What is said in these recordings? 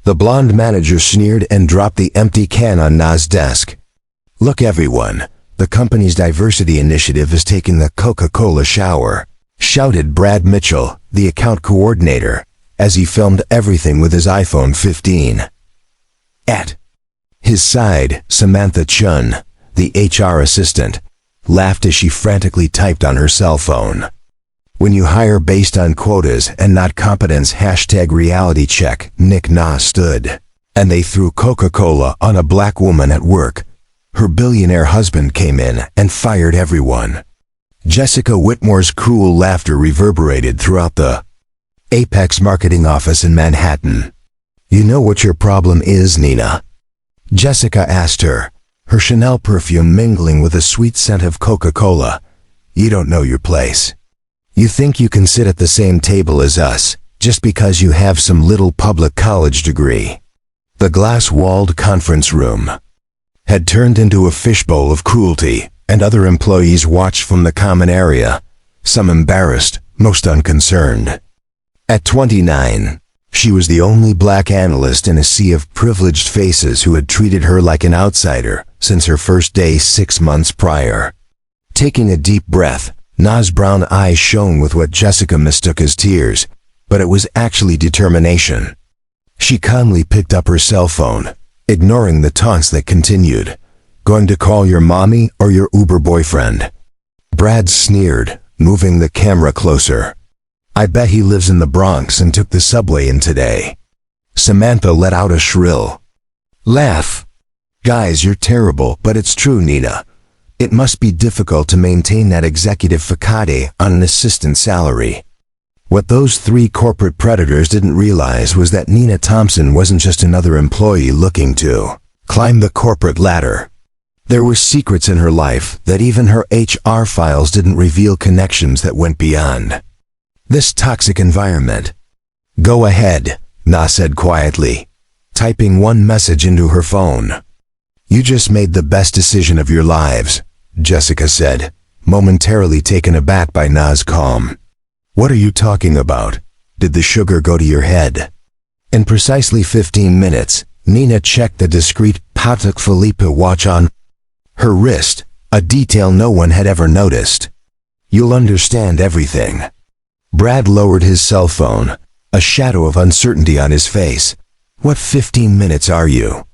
The blonde manager sneered and dropped the empty can on Na's desk. "Look everyone, the company's diversity initiative is taking the Coca-Cola shower," shouted Brad Mitchell, the account coordinator, as he filmed everything with his iPhone 15. At his side, Samantha Chun, the HR assistant, laughed as she frantically typed on her cell phone. "When you hire based on quotas and not competence, #reality check," Nick Na stood. "And they threw Coca-Cola on a black woman at work. Her billionaire husband came in and fired everyone." Jessica Whitmore's cruel laughter reverberated throughout the Apex marketing office in Manhattan. "You know what your problem is, Nina?" Jessica asked her, her Chanel perfume mingling with a sweet scent of Coca-Cola. "You don't know your place. You think you can sit at the same table as us, just because you have some little public college degree." The glass-walled conference room had turned into a fishbowl of cruelty, and other employees watched from the common area, some embarrassed, most unconcerned. At 29, she was the only black analyst in a sea of privileged faces who had treated her like an outsider since her first day 6 months prior. Taking a deep breath, Na's brown eyes shone with what Jessica mistook as tears, but it was actually determination. She calmly picked up her cell phone, ignoring the taunts that continued. "Going to call your mommy or your Uber boyfriend?" Brad sneered, moving the camera closer. "I bet he lives in the Bronx and took the subway in today." Samantha let out a shrill laugh. "Guys, you're terrible, but it's true, Nina. It must be difficult to maintain that executive facade on an assistant salary." What those three corporate predators didn't realize was that Nina Thompson wasn't just another employee looking to climb the corporate ladder. There were secrets in her life that even her HR files didn't reveal, connections that went beyond this toxic environment. "Go ahead," Na said quietly, typing one message into her phone. "You just made the best decision of your lives," Jessica said, momentarily taken aback by Na's calm. "What are you talking about? Did the sugar go to your head?" In precisely 15 minutes, Nina checked the discreet Patek Philippe watch on her wrist, a detail no one had ever noticed. "You'll understand everything." Brad lowered his cell phone, a shadow of uncertainty on his face. "What 15 minutes are you?"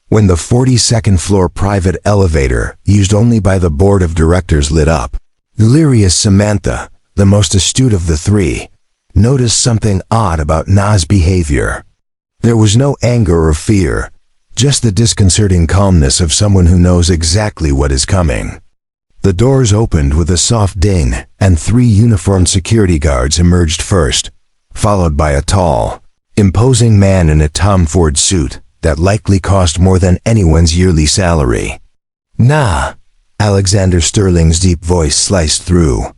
When the 42nd floor private elevator, used only by the board of directors, lit up, delirious Samantha, the most astute of the three, noticed something odd about Na's behavior. There was no anger or fear, just the disconcerting calmness of someone who knows exactly what is coming. The doors opened with a soft ding, and 3 uniformed security guards emerged first, followed by a tall, imposing man in a Tom Ford suit that likely cost more than anyone's yearly salary. "Nah," Alexander Sterling's deep voice sliced through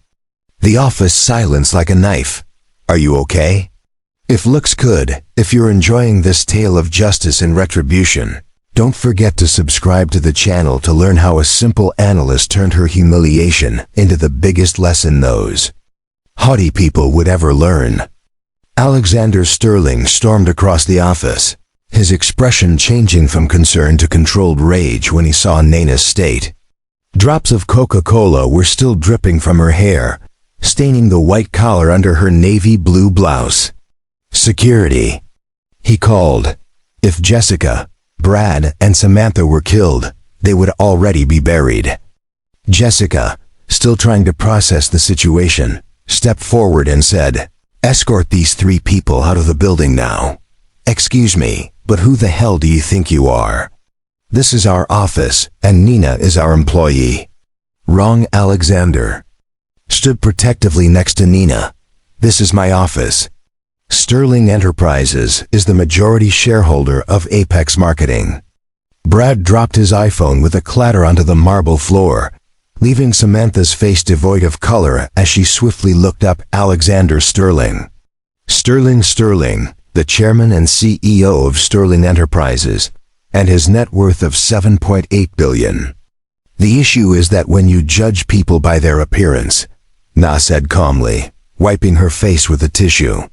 the office silence like a knife. "Are you okay? If looks could, if you're enjoying this tale of justice and retribution, don't forget to subscribe to the channel to learn how a simple analyst turned her humiliation into the biggest lesson those haughty people would ever learn." Alexander Sterling stormed across the office, his expression changing from concern to controlled rage when he saw Nina's state. Drops of Coca-Cola were still dripping from her hair, staining the white collar under her navy blue blouse. "Security," he called. If Jessica, Brad, and Samantha were killed, they would already be buried. Jessica, still trying to process the situation, stepped forward and said, "Escort these 3 people out of the building now." "Excuse me, but who the hell do you think you are? This is our office, and Nina is our employee." "Wrong." Alexander stood protectively next to Nina. "This is my office. Sterling Enterprises is the majority shareholder of Apex Marketing." Brad dropped his iPhone with a clatter onto the marble floor, leaving Samantha's face devoid of color as she swiftly looked up Alexander Sterling. Sterling, the chairman and CEO of Sterling Enterprises, and his net worth of $7.8 billion. "The issue is that when you judge people by their appearance," Na said calmly, wiping her face with a tissue,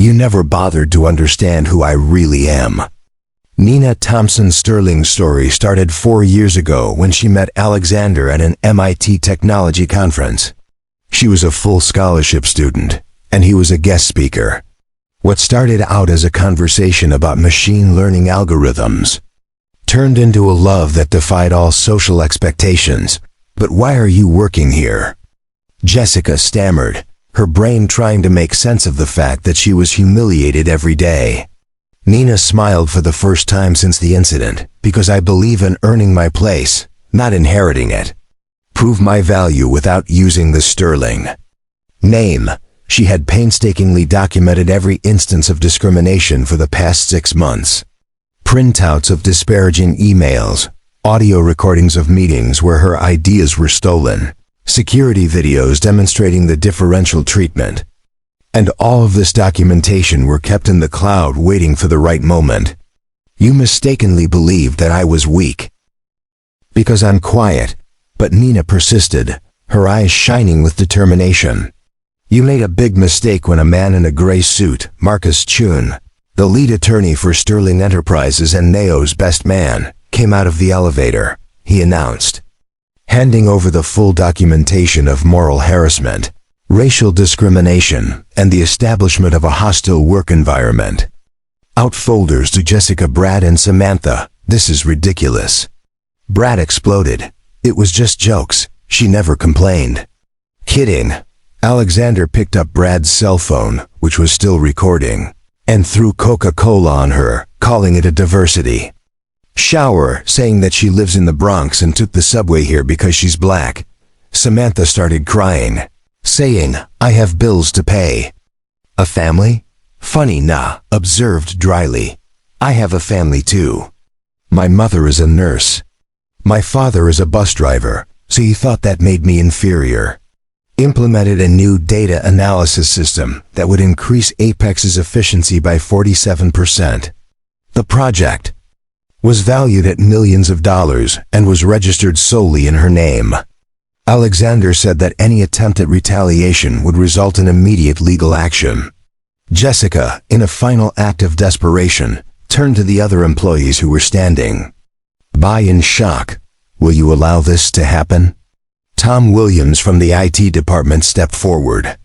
You never bothered to understand who I really am. Nina Thompson Sterling's story started 4 years ago when she met Alexander at an MIT technology conference. She was a full scholarship student, and he was a guest speaker. What started out as a conversation about machine learning algorithms turned into a love that defied all social expectations. "But why are you working here?" Jessica stammered, her brain trying to make sense of the fact that she was humiliated every day. Nina smiled for the first time since the incident. "Because I believe in earning my place, not inheriting it. Prove my value without using the sterling name." She had painstakingly documented every instance of discrimination for the past 6 months. Printouts of disparaging emails, audio recordings of meetings where her ideas were stolen, security videos demonstrating the differential treatment. And all of this documentation were kept in the cloud waiting for the right moment. "You mistakenly believed that I was weak because I'm quiet." But Nina persisted, her eyes shining with determination. "You made a big mistake when a man in a gray suit, Marcus Chun, the lead attorney for Sterling Enterprises and Neo's best man, came out of the elevator," he announced, handing over the full documentation of moral harassment, racial discrimination, and the establishment of a hostile work environment. Out folders to Jessica, Brad, and Samantha. "This is ridiculous." Brad exploded. "It was just jokes. She never complained." "Kidding." Alexander picked up Brad's cell phone, which was still recording, and threw Coca-Cola on her, calling it a diversity shower, saying that she lives in the Bronx and took the subway here because she's black. Samantha started crying, saying, "I have bills to pay." "A family?" "Funny, nah," observed dryly. "I have a family too. My mother is a nurse. My father is a bus driver, so you thought that made me inferior." Implemented a new data analysis system that would increase Apex's efficiency by 47%. The project was valued at millions of dollars and was registered solely in her name. Alexander said that any attempt at retaliation would result in immediate legal action. Jessica, in a final act of desperation, turned to the other employees who were standing by in shock. "Will you allow this to happen?" Tom Williams from the IT department stepped forward.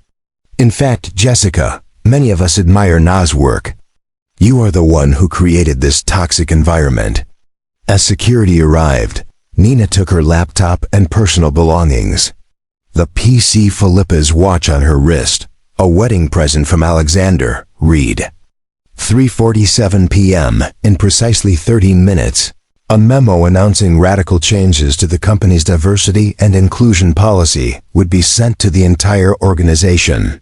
"In fact, Jessica, many of us admire Na's work. You are the one who created this toxic environment." As security arrived, Nina took her laptop and personal belongings. The PC Philippa's watch on her wrist, a wedding present from Alexander, read 3:47 p.m. in precisely 13 minutes. A memo announcing radical changes to the company's diversity and inclusion policy would be sent to the entire organization.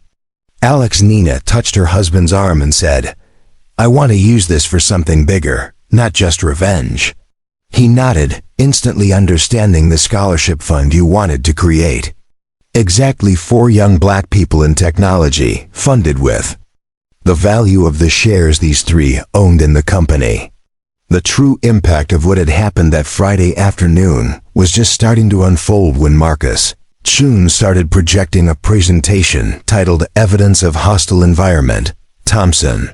Nina touched her husband's arm and said, "I want to use this for something bigger, not just revenge." He nodded, instantly understanding the scholarship fund you wanted to create. Exactly 4 young black people in technology, funded with the value of the shares these 3 owned in the company. The true impact of what had happened that Friday afternoon was just starting to unfold when Marcus Chun started projecting a presentation titled "Evidence of Hostile Environment, Thompson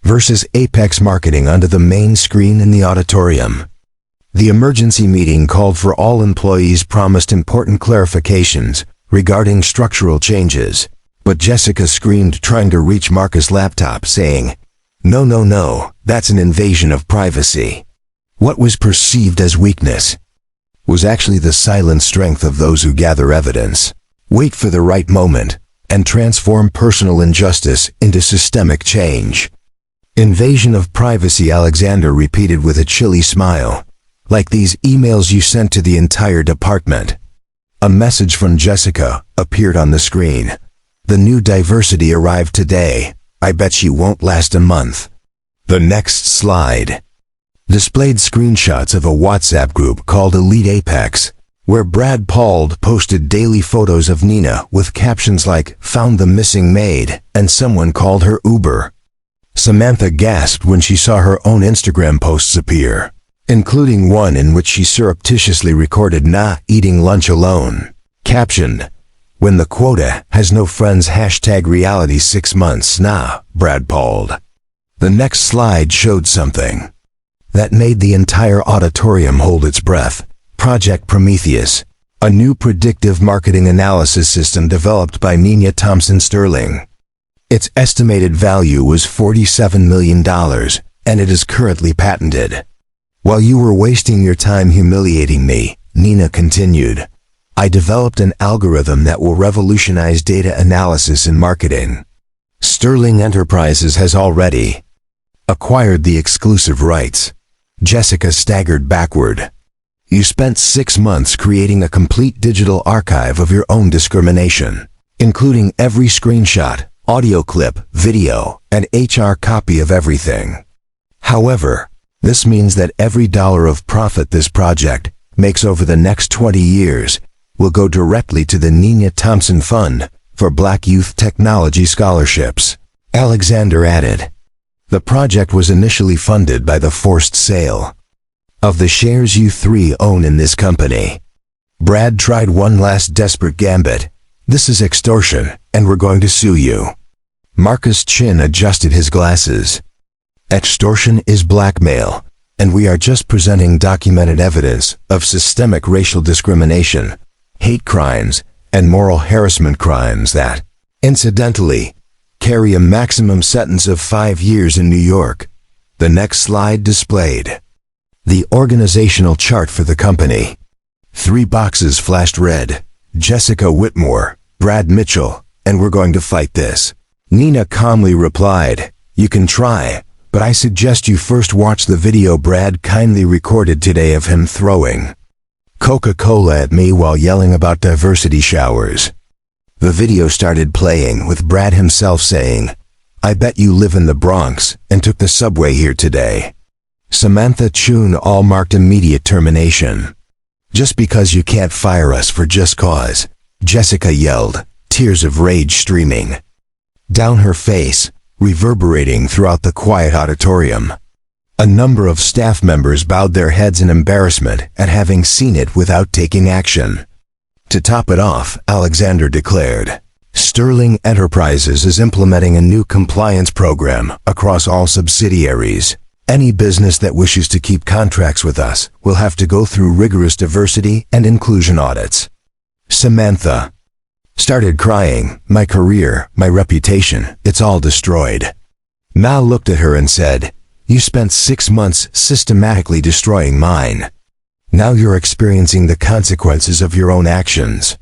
versus Apex Marketing" onto the main screen in the auditorium. The emergency meeting called for all employees, promised important clarifications regarding structural changes, but Jessica screamed, trying to reach Marcus' laptop, saying, "No, no, no, that's an invasion of privacy." What was perceived as weakness was actually the silent strength of those who gather evidence, wait for the right moment, and transform personal injustice into systemic change. "Invasion of privacy," Alexander repeated with a chilly smile. "Like these emails you sent to the entire department." A message from Jessica appeared on the screen. "The new diversity arrived today. I bet she won't last a month." The next slide displayed screenshots of a WhatsApp group called Elite Apex, where Brad Pauld posted daily photos of Nina with captions like "Found the missing maid" and "Someone called her Uber." Samantha gasped when she saw her own Instagram posts appear, including one in which she surreptitiously recorded Na eating lunch alone, captioned, When the quota has no friends, #reality 6 months, nah, Brad pawed. The next slide showed something that made the entire auditorium hold its breath. Project Prometheus, a new predictive marketing analysis system developed by Nina Thompson Sterling. Its estimated value was $47 million, and it is currently patented. While you were wasting your time humiliating me, Nina continued, I developed an algorithm that will revolutionize data analysis in marketing. Sterling Enterprises has already acquired the exclusive rights. Jessica staggered backward. You spent 6 months creating a complete digital archive of your own discrimination, including every screenshot, audio clip, video, and HR copy of everything. However, this means that every dollar of profit this project makes over the next 20 years will go directly to the Nina Thompson Fund for Black Youth Technology Scholarships. Alexander added, the project was initially funded by the forced sale of the shares you three own in this company. Brad tried one last desperate gambit. This is extortion, and we're going to sue you. Marcus Chin adjusted his glasses. Extortion is blackmail, and we are just presenting documented evidence of systemic racial discrimination, hate crimes, and moral harassment crimes that, incidentally, carry a maximum sentence of 5 years in New York. The next slide displayed the organizational chart for the company. 3 boxes flashed red. Jessica Whitmore, Brad Mitchell, and we're going to fight this. Nina calmly replied, you can try, but I suggest you first watch the video Brad kindly recorded today of him throwing Coca-Cola at me while yelling about diversity showers. The video started playing with Brad himself saying, I bet you live in the Bronx and took the subway here today. Samantha Chun all marked immediate termination. Just because you can't fire us for just cause, Jessica yelled, tears of rage streaming down her face, reverberating throughout the quiet auditorium. A number of staff members bowed their heads in embarrassment at having seen it without taking action. To top it off, Alexander declared, Sterling Enterprises is implementing a new compliance program across all subsidiaries. Any business that wishes to keep contracts with us will have to go through rigorous diversity and inclusion audits. Samantha started crying, my career, my reputation, it's all destroyed. Mal looked at her and said, you spent 6 months systematically destroying mine. Now you're experiencing the consequences of your own actions.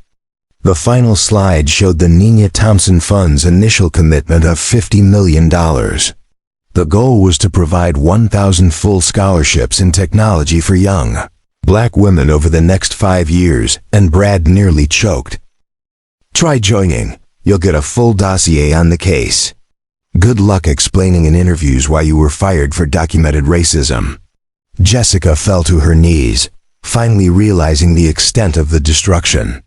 The final slide showed the Nina Thompson Fund's initial commitment of $50 million. The goal was to provide 1,000 full scholarships in technology for young Black women over the next 5 years, and Brad nearly choked. Try joining. You'll get a full dossier on the case. Good luck explaining in interviews why you were fired for documented racism. Jessica fell to her knees, finally realizing the extent of the destruction.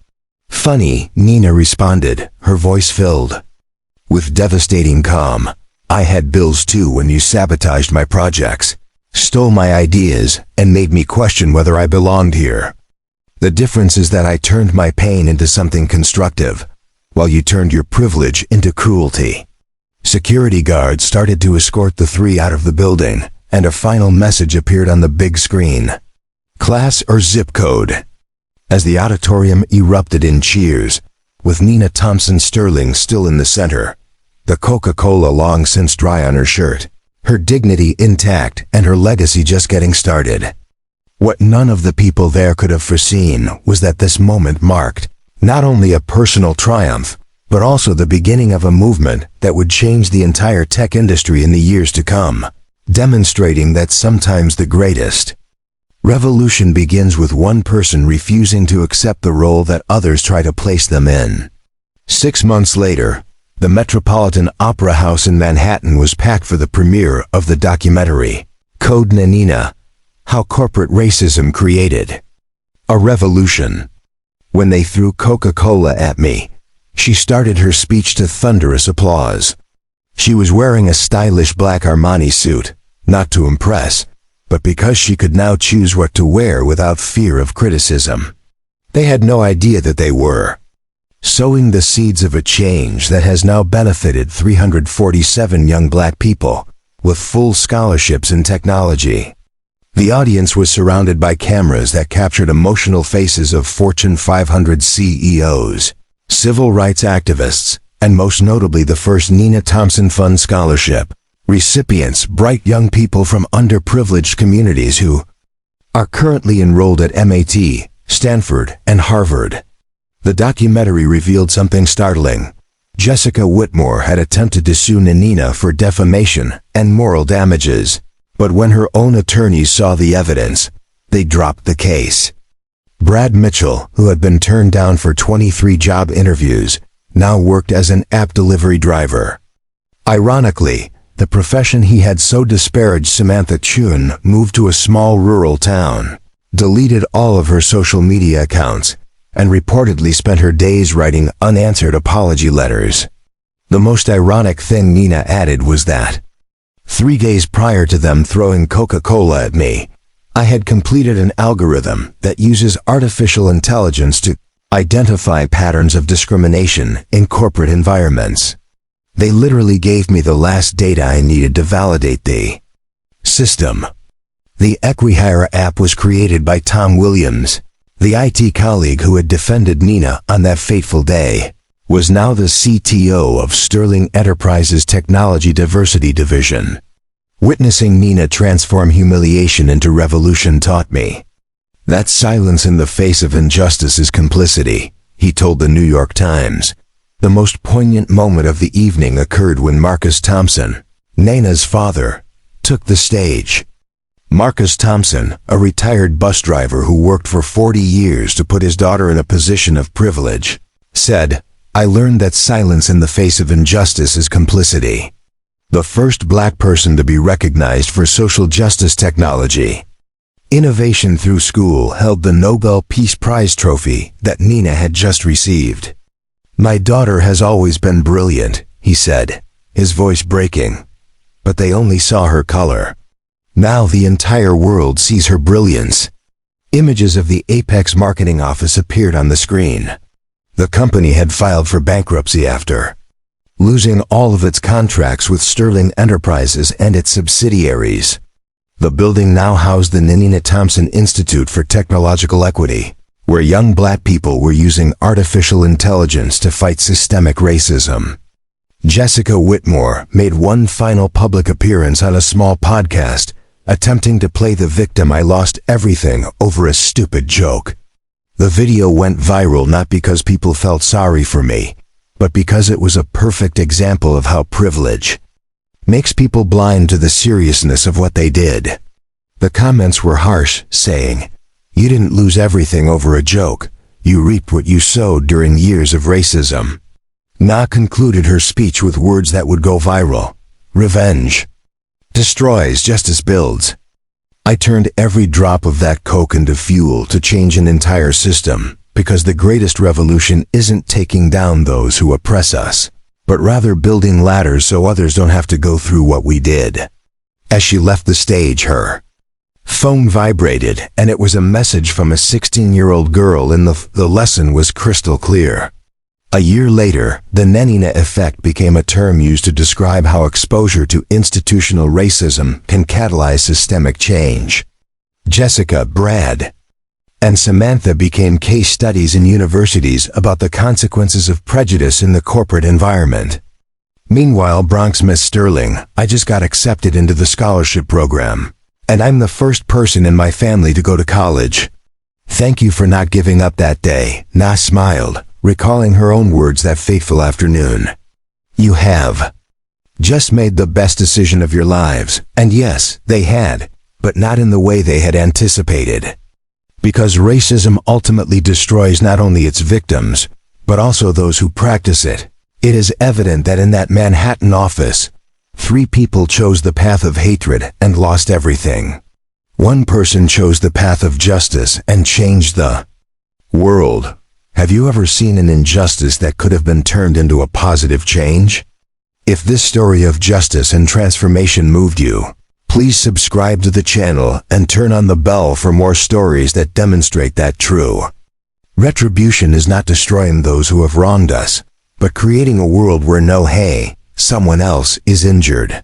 Funny, Nina responded, her voice filled with devastating calm. I had bills too when you sabotaged my projects, stole my ideas, and made me question whether I belonged here. The difference is that I turned my pain into something constructive, while you turned your privilege into cruelty. Security guards started to escort the 3 out of the building, and a final message appeared on the big screen. Class or zip code. As the auditorium erupted in cheers, with Nina Thompson Sterling still in the center, the Coca-Cola long since dry on her shirt, her dignity intact and her legacy just getting started. What none of the people there could have foreseen was that this moment marked not only a personal triumph, but also the beginning of a movement that would change the entire tech industry in the years to come, demonstrating that sometimes the greatest revolution begins with one person refusing to accept the role that others try to place them in. 6 months later, the Metropolitan Opera House in Manhattan was packed for the premiere of the documentary, Code Nanina, How Corporate Racism Created a Revolution. When they threw Coca-Cola at me, she started her speech to thunderous applause. She was wearing a stylish black Armani suit, not to impress, but because she could now choose what to wear without fear of criticism. They had no idea that they were sowing the seeds of a change that has now benefited 347 young black people with full scholarships in technology. The audience was surrounded by cameras that captured emotional faces of Fortune 500 CEOs, civil rights activists, and most notably the first Nina Thompson Fund Scholarship recipients, bright young people from underprivileged communities who are currently enrolled at MIT, Stanford, and Harvard. The documentary revealed something startling. Jessica Whitmore had attempted to sue Nina for defamation and moral damages, but when her own attorneys saw the evidence, they dropped the case. Brad Mitchell, who had been turned down for 23 job interviews, now worked as an app delivery driver. Ironically, the profession he had so disparaged Samantha Chun moved to a small rural town, deleted all of her social media accounts, and reportedly spent her days writing unanswered apology letters. The most ironic thing Nina added was that 3 days prior to them throwing Coca-Cola at me, I had completed an algorithm that uses artificial intelligence to identify patterns of discrimination in corporate environments. They literally gave me the last data I needed to validate the system. The Equihire app was created by Tom Williams. The IT colleague who had defended Nina on that fateful day was now the CTO of Sterling Enterprises' Technology Diversity Division. Witnessing Nina transform humiliation into revolution taught me that silence in the face of injustice is complicity, he told the New York Times. The most poignant moment of the evening occurred when Marcus Thompson, Nina's father, took the stage. Marcus Thompson, a retired bus driver who worked for 40 years to put his daughter in a position of privilege, said, "I learned that silence in the face of injustice is complicity." The first black person to be recognized for social justice technology. Innovation Through School held the Nobel Peace Prize trophy that Nina had just received. "My daughter has always been brilliant," he said, his voice breaking. But they only saw her color. Now the entire world sees her brilliance. Images of the Apex marketing office appeared on the screen. The company had filed for bankruptcy after losing all of its contracts with Sterling Enterprises and its subsidiaries. The building now housed the Nina Thompson Institute for Technological Equity, where young black people were using artificial intelligence to fight systemic racism. Jessica Whitmore made one final public appearance on a small podcast, attempting to play the victim "I lost everything over a stupid joke." The video went viral not because people felt sorry for me, but because it was a perfect example of how privilege makes people blind to the seriousness of what they did. The comments were harsh, saying, "You didn't lose everything over a joke. You reaped what you sowed during years of racism." Na concluded her speech with words that would go viral. "Revenge destroys, justice builds." I turned every drop of that Coke into fuel to change an entire system, because the greatest revolution isn't taking down those who oppress us, but rather building ladders so others don't have to go through what we did. As she left the stage, her phone vibrated, and it was a message from a 16-year-old girl, and the lesson was crystal clear. A year later, the Nina effect became a term used to describe how exposure to institutional racism can catalyze systemic change. Jessica, Brad, and Samantha became case studies in universities about the consequences of prejudice in the corporate environment. Meanwhile, Bronx Miss Sterling, I just got accepted into the scholarship program, and I'm the first person in my family to go to college. Thank you for not giving up that day, Na smiled, recalling her own words that fateful afternoon. You have just made the best decision of your lives, and yes, they had, but not in the way they had anticipated. Because racism ultimately destroys not only its victims, but also those who practice it. It is evident that in that Manhattan office, 3 people chose the path of hatred and lost everything. 1 person chose the path of justice and changed the world. Have you ever seen an injustice that could have been turned into a positive change? If this story of justice and transformation moved you, please subscribe to the channel and turn on the bell for more stories that demonstrate that true Retribution is not destroying those who have wronged us, but creating a world where no hey, someone else is injured.